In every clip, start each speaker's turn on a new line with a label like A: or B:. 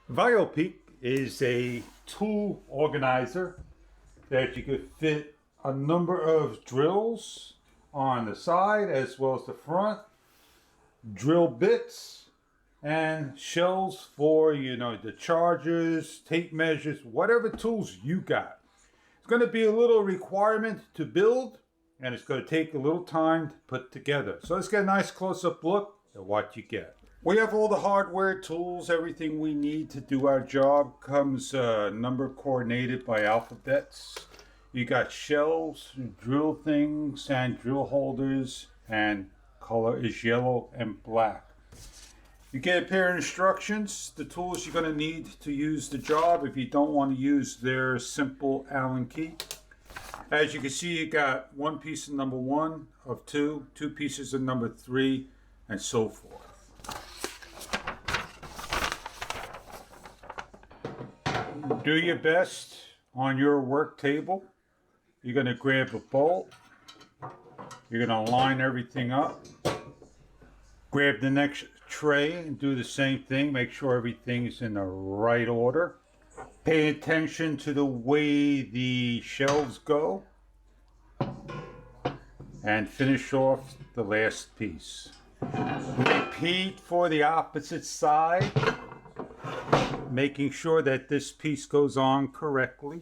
A: VOPEAK is a tool organizer that you could fit a number of drills on the side as well as the front, drill bits, and shells for, the chargers, tape measures, whatever tools you got. It's going to be a little requirement to build, and it's going to take a little time to put together. So let's get a nice close-up look at what you get. We have all the hardware, tools, everything we need to do our job. Comes number coordinated by alphabets. You got shells, drill things, and drill holders, and color is yellow and black. You get a pair of instructions, the tools you're going to need to use the job if you don't want to use their simple Allen key. As you can see, you got one piece of number 1 of 2, 2 pieces of number 3, and so forth. Do your best on your work table. You're going to grab a bolt. You're going to line everything up. Grab the next tray and do the same thing. Make sure everything's in the right order. Pay attention to the way the shelves go. And finish off the last piece. Repeat for the opposite side, making sure that this piece goes on correctly.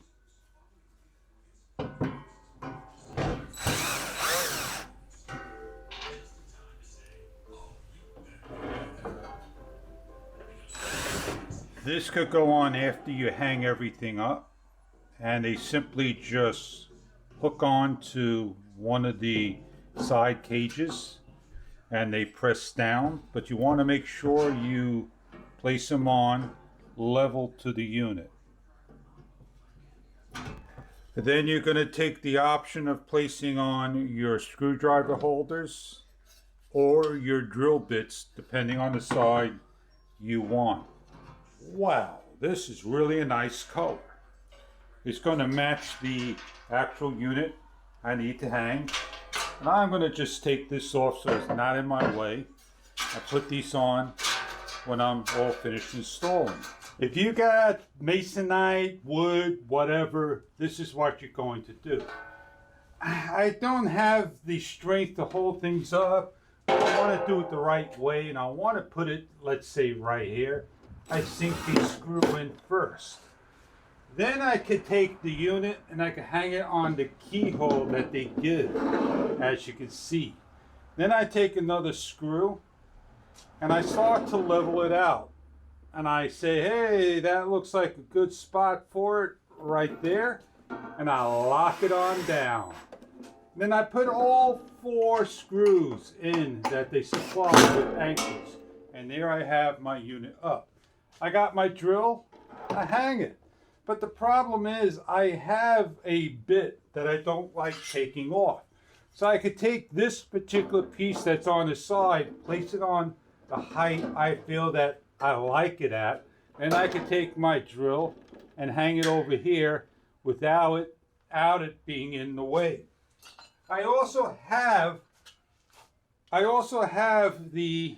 A: This could go on after you hang everything up, and they simply just hook on to one of the side cages and they press down, but you want to make sure you place them on level to the unit. Then you're going to take the option of placing on your screwdriver holders or your drill bits, depending on the side you want. Wow, this is really a nice color. It's going to match the actual unit I need to hang. And I'm going to just take this off so it's not in my way. I put these on when I'm all finished installing. If you got masonite, wood, whatever, this is what you're going to do. I don't have the strength to hold things up. I want to do it the right way, and I want to put it, let's say, right here. I sink the screw in first. Then I could take the unit and I could hang it on the keyhole that they give, as you can see. Then I take another screw and I start to level it out. And I say, hey, that looks like a good spot for it right there. And I lock it on down. Then I put all 4 screws in that they supply with anchors. And there I have my unit up. I got my drill, I hang it. But the problem is I have a bit that I don't like taking off. So I could take this particular piece that's on the side, place it on the height I feel that I like it at, and I could take my drill and hang it over here without it being in the way. I also have the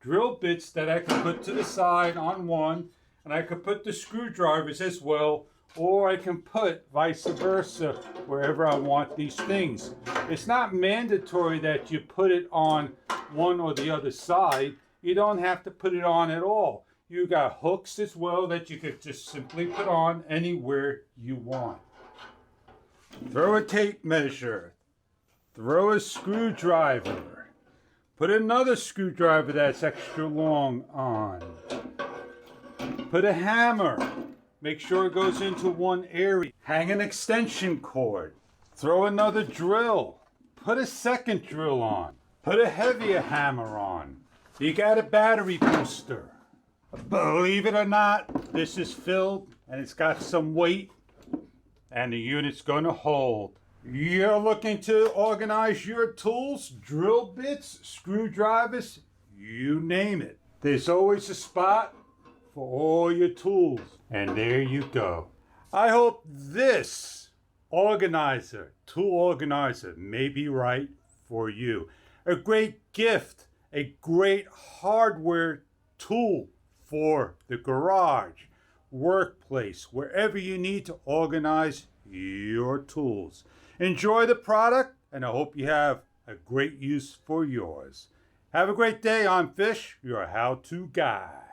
A: drill bits that I can put to the side on one, and I could put the screwdrivers as well, or I can put vice versa wherever I want these things. It's not mandatory that you put it on one or the other side. You don't have to put it on at all. You got hooks as well that you could just simply put on anywhere you want. Throw a tape measure. Throw a screwdriver. Put another screwdriver that's extra long on. Put a hammer. Make sure it goes into one area. Hang an extension cord. Throw another drill. Put a second drill on. Put a heavier hammer on. You got a battery booster. Believe it or not, this is filled and it's got some weight and the unit's going to hold. You're looking to organize your tools, drill bits, screwdrivers, you name it. There's always a spot for all your tools. And there you go. I hope this tool organizer may be right for you. A great gift, a great hardware tool for the garage, workplace, wherever you need to organize your tools. Enjoy the product, and I hope you have a great use for yours. Have a great day. I'm Fish, your how-to guy.